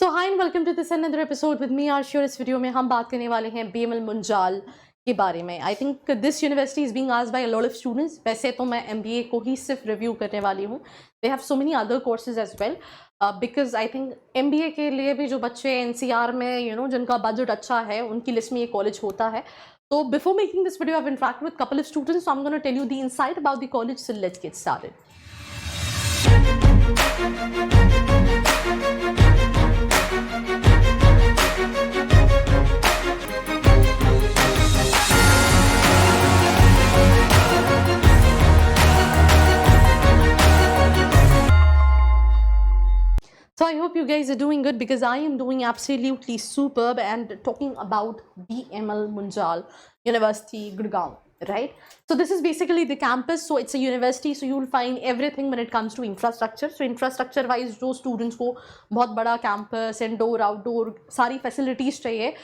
So hi and welcome to this another episode with me Aarshi. और इस video में हम बात करने वाले हैं बीएमएल मुंजाल के बारे में। I think this university is being asked by a lot of students. वैसे तो मैं एमबीए को ही सिर्फ रिव्यू करने वाली हूँ, they have so many other courses as well, because I think MBA के लिए भी जो बच्चे एनसीआर में जिनका बजट अच्छा है उनकी लिस्ट में ये कॉलेज होता है। तो before making this video I have interacted with couple of students, so I am gonna tell you the insight about the college, so let's get started. So I hope you guys are doing good because I am doing absolutely superb and talking about BML Munjal University, Gurgaon, right? So this is basically the campus. So it's a university, so you will find everything when it comes to infrastructure. So infrastructure wise जो students को बहुत बड़ा campus, indoor, outdoor सारी facilities चाहिए,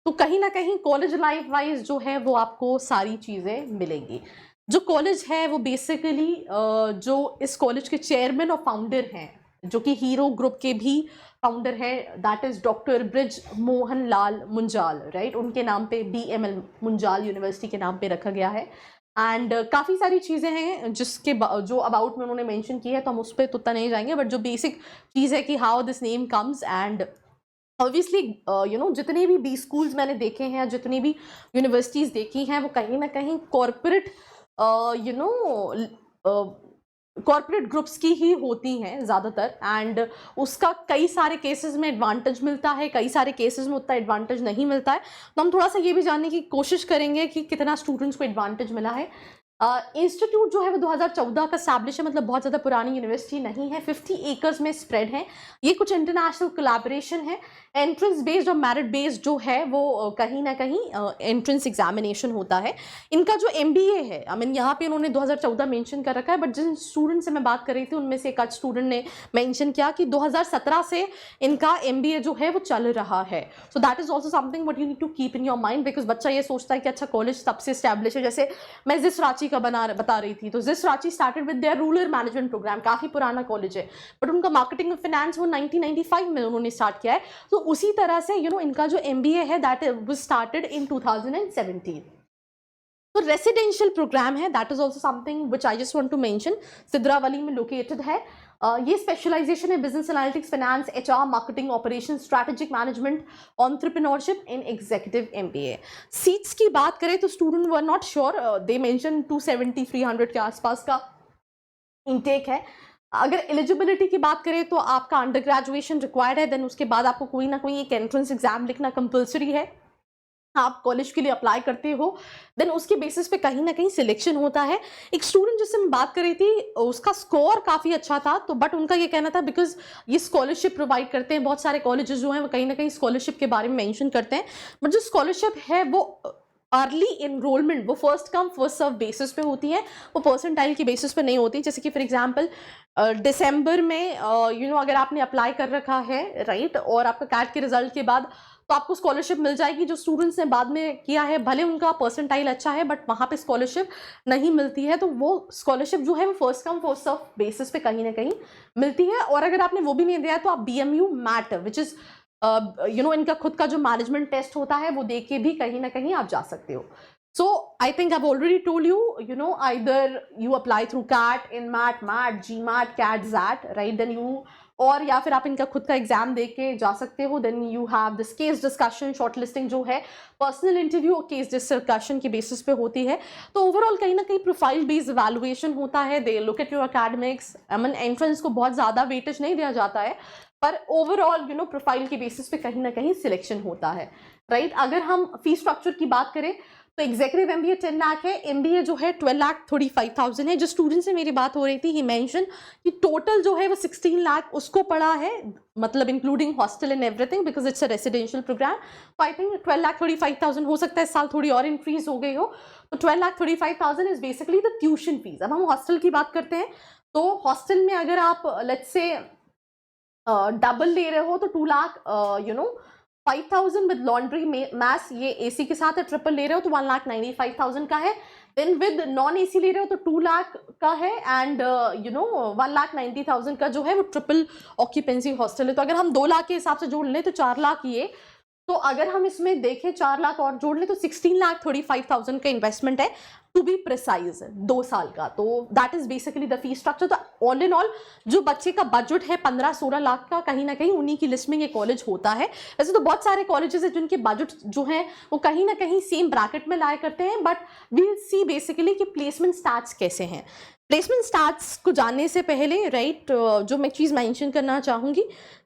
तो कहीं ना कहीं कॉलेज लाइफ वाइज जो है वो आपको सारी चीज़ें मिलेंगी। जो कॉलेज है वो बेसिकली जो इस कॉलेज के चेयरमैन और फाउंडर हैं, जो कि हीरो ग्रुप के भी फाउंडर है, that is doctor bridge Mohan Lal Munjal, right? उनके नाम पे बीएमएल मुंजाल यूनिवर्सिटी के नाम पे रखा गया है। एंड काफ़ी सारी चीज़ें हैं जिसके जो अबाउट में उन्होंने मेंशन की है, तो हम उस पर तो उतना नहीं जाएंगे, बट जो बेसिक चीज़ है कि how this name comes and obviously जितने भी बी स्कूल्स मैंने देखे हैं, जितनी भी यूनिवर्सिटीज़ देखी हैं, वो कहीं ना कहीं कॉरपोरेट कॉर्पोरेट ग्रुप्स की ही होती हैं ज़्यादातर। एंड उसका कई सारे केसेस में एडवांटेज मिलता है, कई सारे केसेस में उतना एडवांटेज नहीं मिलता है। तो हम थोड़ा सा ये भी जानने की कोशिश करेंगे कि कितना स्टूडेंट्स को एडवांटेज मिला है। इंस्टीट्यूट जो है वो 2014 का एस्टैब्लिश है, मतलब बहुत ज़्यादा पुरानी यूनिवर्सिटी नहीं है, 50 एकर्स में स्प्रेड है। ये कुछ इंटरनेशनल कोलैबोरेशन है। एंट्रेंस बेस्ड और मेरिट बेस्ड जो है वो कहीं ना कहीं एंट्रेंस एग्जामिनेशन होता है। इनका जो एमबीए है, आई मीन यहाँ पे उन्होंने 2014 मेंशन कर रखा है, बट जिन स्टूडेंट से मैं बात कर रही थी उनमें से एक आध स्टूडेंट ने मेंशन किया कि 2017 से इनका एमबीए जो है वो चल रहा है। So that is also something what you need to keep in your mind, because बच्चा ये सोचता है कि अच्छा कॉलेज तब से स्टैब्लिश है। जैसे मैं जिस रांची का बता रही थी, तो जिस Ranchi started with their rural management program, काफ़ी पुराना कॉलेज है, बट उनका मार्केटिंग और फाइनेंस वो 1995 में उन्होंने स्टार्ट किया है। तो उसी तरह से इनका जो एमबीए है दैट वाज स्टार्टेड इन 2017। तो रेसिडेंशियल प्रोग्राम है, that is also something which I just want to mention. Sidhrawali में लोकेटेड है। ये स्पेशलाइजेशन है business analytics, finance, HR, marketing, operation, strategic management, entrepreneurship in executive MBA. Seats की बात करें तो student were not sure, they mention 270-300 के आसपास का इनटेक है। अगर एलिजिबिलिटी की बात करें तो आपका अंडर ग्रेजुएशन रिक्वायर्ड है, देन उसके बाद आपको कोई ना कोई एक एंट्रेंस एग्जाम लिखना कंपलसरी है। आप कॉलेज के लिए अप्लाई करते हो, देन उसके बेसिस पे कहीं ना कहीं सिलेक्शन होता है। एक स्टूडेंट जिससे मैं बात कर रही थी उसका स्कोर काफ़ी अच्छा था, तो बट उनका ये कहना था बिकॉज ये स्कॉलरशिप प्रोवाइड करते हैं, बहुत सारे कॉलेजेस जो हैं वो कहीं ना कहीं स्कॉलरशिप के बारे में मेंशन करते हैं, बट जो स्कॉलरशिप है वो अर्ली इनरोलमेंट, वो first come first serve basis पे होती है, वो परसेंटाइल की बेसिस पे नहीं होती। जैसे कि फॉर एग्जांपल दिसंबर में अगर आपने अप्लाई कर रखा है, राइट, और आपका कैट के रिजल्ट के बाद तो आपको स्कॉलरशिप मिल जाएगी। जो स्टूडेंट्स ने बाद में किया है, भले उनका परसेंटाइल अच्छा है बट वहाँ पे स्कॉलरशिप नहीं मिलती है, तो वो स्कॉलरशिप जो है वो first come first serve basis पे कहीं ना कहीं मिलती है। और अगर आपने वो भी नहीं दिया है तो आप BMU मैट विच इज़ इनका खुद का जो मैनेजमेंट टेस्ट होता है वो दे के भी कहीं ना कहीं आप जा सकते हो। So I think I've already told you, either you apply through CAT, INMAT, MAT, GMAT, CAT, ZAT, right? Then you, और या फिर आप इनका खुद का एग्जाम दे के जा सकते हो। Then you have this case discussion, shortlisting जो है पर्सनल इंटरव्यू और केस डिस्कशन के बेसिस पे होती है। तो ओवरऑल कहीं ना कहीं प्रोफाइल बेस्ड इवैल्यूएशन होता है। They look at your academics, I mean entrance को बहुत ज़्यादा वेटेज नहीं दिया जाता है, पर ओवरऑल प्रोफाइल के बेसिस पे कहीं ना कहीं सिलेक्शन होता है, राइट? अगर हम फीस स्ट्रक्चर की बात करें तो एग्जीक्यूटिव एमबीए 10 लाख है, एमबीए जो है 12,35,000 है। जो स्टूडेंट से मेरी बात हो रही थी ही मेंशन कि टोटल जो है वो 16 लाख उसको पड़ा है, मतलब including hostel and everything, because it's a residential program. तो आई थिंक 12,35,000 हो सकता है इस साल थोड़ी और इंक्रीज हो गई हो। तो 12,35,000 is basically the tuition fees. अब हम हॉस्टल की बात करते हैं, तो हॉस्टल में अगर आप लेट्स से डबल ले रहे हो तो 2 लाख 5,000 विद लॉन्ड्री मैस, ये एसी के साथ है। ट्रिपल ले रहे हो तो 1,95,000 का है। देन विद नॉन एसी ले रहे हो तो 2 लाख का है, एंड 1,90,000 का जो है वो ट्रिपल ऑक्यूपेंसी हॉस्टल है। तो अगर हम 2 लाख के हिसाब से जोड़ लें तो 4 लाख ये, तो अगर हम इसमें देखें 4 लाख और जोड़ लें तो 16,35,000 का इन्वेस्टमेंट है, टू बी प्रिसाइज 2 साल का। तो that is basically the fee structure. तो ऑल इन ऑल जो बच्चे का बजट है 15-16 लाख का, कहीं ना कहीं उन्हीं की लिस्ट में ये कॉलेज होता है। वैसे तो बहुत सारे कॉलेजेस हैं जिनके बजट जो है वो कहीं ना कहीं सेम ब्रैकेट में लाया करते हैं, बट वील सी बेसिकली कि प्लेसमेंट स्टैट्स कैसे हैं। प्लेसमेंट स्टैट्स को जानने से पहले राइट जो मैं चीज़ मेंशन करना चाहूँगी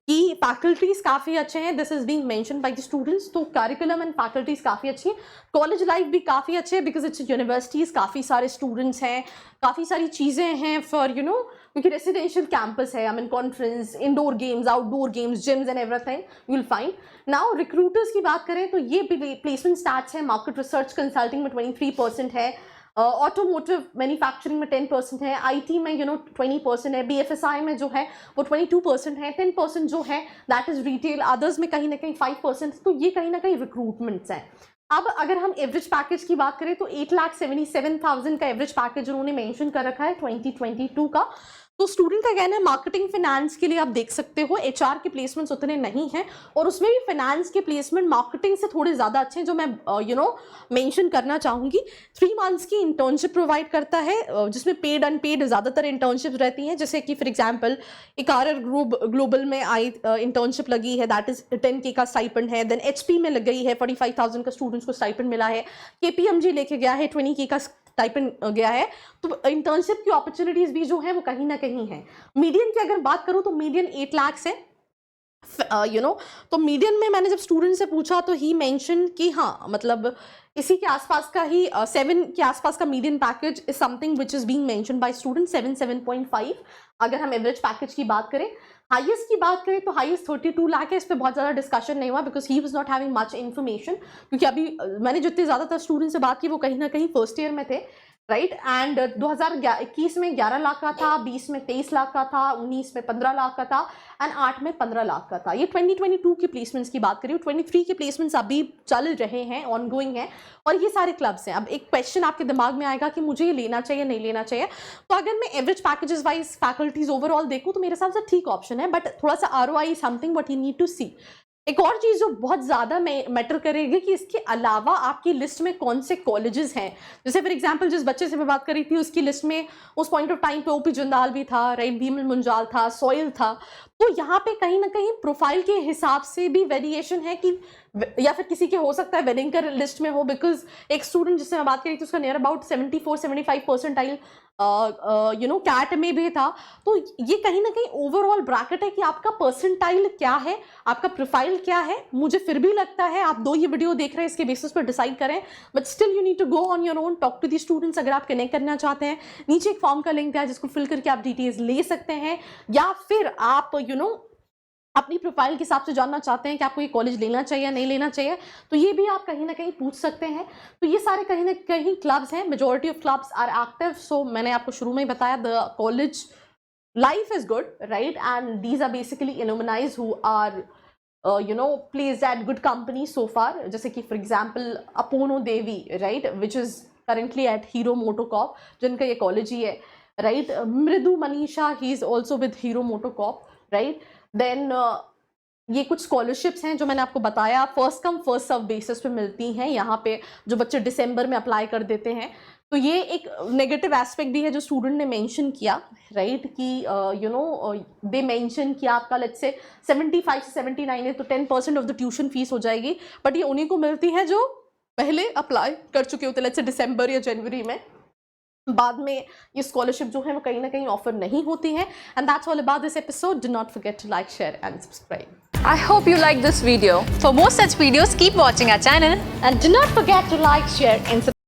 कि फैकल्टीज काफ़ी अच्छे हैं, this is being mentioned by the students. तो करिकुलम एंड फैकल्टीज काफ़ी अच्छी है, कॉलेज लाइफ भी काफ़ी अच्छे है बिकॉज इट्स यूनिवर्सिटीज़, काफ़ी सारे स्टूडेंट्स हैं, काफ़ी सारी चीज़ें हैं फॉर क्योंकि रेसिडेंशियल कैंपस है, I mean conference, indoor games, outdoor games, gyms and everything you will find. Now recruiters की बात करें तो ये प्लेसमेंट स्टैट्स है, मार्केट रिसर्च कंसल्टिंग में 23% है, ऑटोमोटिव मैन्युफैक्चरिंग में 10% है, आईटी में 20% है, बीएफएसआई में जो है वो 22% है, 10% जो है दैट इज रिटेल, अदर्स में कहीं ना कहीं 5%। तो ये कहीं ना कहीं रिक्रूटमेंट्स हैं। अब अगर हम एवरेज पैकेज की बात करें तो 8,77,000 का एवरेज पैकेज उन्होंने मेंशन कर रखा है 2022 का। तो स्टूडेंट का कहना है मार्केटिंग फाइनेंस के लिए आप देख सकते हो एचआर के प्लेसमेंट्स उतने नहीं हैं, और उसमें भी फाइनेंस के प्लेसमेंट मार्केटिंग से थोड़े ज़्यादा अच्छे हैं, जो मैं मेंशन करना चाहूँगी। 3 मंथ्स की इंटर्नशिप प्रोवाइड करता है जिसमें पेड अनपेड ज़्यादातर इंटर्नशिप रहती हैं, जैसे कि फॉर एग्जाम्पल एक आर ग्लोबल में आई इंटर्नशिप लगी है, दैट इज 10K का स्टाइपेंड है। देन HP में लग गई है, 45,000 का स्टूडेंट्स को स्टाइपेंड मिला है। KPMG लेके गया है, 20K का स्टाइपेंड गया है। तो इंटर्नशिप की अपॉर्चुनिटीज भी जो है वो कहीं ना कहीं है। मीडियन की अगर बात करूं तो मीडियन 8 लाख है, तो मीडियन में मैंने जब स्टूडेंट से पूछा तो ही मेंशन कि हाँ मतलब इसी के आसपास का ही 7 के आसपास का median package is something which is being mention by student, 7.5 अगर हम एवरेज पैकेज की बात करें। हाईएस्ट की बात करें तो हाईएस्ट 32 लाख है, इस पर बहुत ज़्यादा डिस्कशन नहीं हुआ because he was not having much information, क्योंकि अभी मैंने जितने ज़्यादातर स्टूडेंट से बात की वो कहीं ना कहीं फर्स्ट ईयर में थे, राइट। एंड 2021 में 11 लाख का था, 20 में 23 लाख का था, 19 में 15 लाख का था, एंड 8 में 15 लाख का था। ये 2022 के प्लेसमेंट्स की बात करें। 23 के प्लेसमेंट्स अभी चल रहे हैं, ऑनगोइंग हैं, और ये सारे क्लब्स हैं। अब एक क्वेश्चन आपके दिमाग में आएगा कि मुझे ये लेना चाहिए नहीं लेना चाहिए। तो अगर मैं average packages wise faculties overall देखूँ तो मेरे हिसाब से ठीक ऑप्शन है, बट थोड़ा सा ROI something what you need to see. एक और चीज़ जो बहुत ज़्यादा मैटर करेगी कि इसके अलावा आपकी लिस्ट में कौन से कॉलेजेस हैं। जैसे फॉर एग्जांपल जिस बच्चे से मैं बात कर रही थी उसकी लिस्ट में उस पॉइंट ऑफ टाइम पे OP जिंदाल भी था, राइट, भीमल मुंजाल था, सोइल था। तो यहाँ पे कहीं ना कहीं प्रोफाइल के हिसाब से भी वेरिएशन है कि या फिर किसी के हो सकता है वेडिंकर लिस्ट में हो, बिकॉज एक स्टूडेंट जिससे मैं बात करी थी उसका नियर अबाउट 74-75 परसेंटाइल कैट में भी था। तो ये कहीं ना कहीं ओवरऑल ब्रैकेट है कि आपका परसेंटाइल क्या है, आपका प्रोफाइल क्या है। मुझे फिर भी लगता है आप 2 ये वीडियो देख रहे हैं इसके बेसिस पर डिसाइड करें, but still you need to go on your own, talk to the students. अगर आप कनेक्ट करना चाहते हैं नीचे एक फॉर्म का लिंक है जिसको फिल करके आप डिटेल्स ले सकते हैं, या फिर आप अपनी प्रोफाइल के हिसाब से जानना चाहते हैं कि आपको ये कॉलेज लेना चाहिए या नहीं लेना चाहिए, तो ये भी आप कहीं ना कहीं पूछ सकते हैं। तो ये सारे कहीं ना कहीं क्लब्स हैं, majority of clubs are active. So मैंने आपको शुरू में ही बताया the college life is good, right, and these are basically एनुमनाइज who are placed at good company so far, जैसे कि for example Apono Devi, right, which is currently at Hero MotoCorp, जिनका ये कॉलेज ही है, right. Mridu Manisha, he is also with Hero MotoCorp, right. Then ये कुछ scholarships हैं जो मैंने आपको बताया, first come first serve basis पे मिलती हैं यहाँ पे, जो बच्चे दिसंबर में अप्लाई कर देते हैं। तो ये एक नेगेटिव एस्पेक्ट भी है जो स्टूडेंट ने मेंशन किया, राइट, कि दे मेंशन कि आपका लेट्स से 75 से 79 है तो 10% ऑफ द ट्यूशन फीस हो जाएगी, बट ये उन्हीं को मिलती है जो पहले अप्लाई कर चुके होते लेट्स से दिसंबर या जनवरी में। बाद में ये स्कॉलरशिप जो है वो कहीं ना कहीं ऑफर नहीं होती है। And that's all about this episode. Do not forget to like, share and subscribe. I hope you like this video. For more such videos, keep watching our channel And do not forget to like, share and subscribe.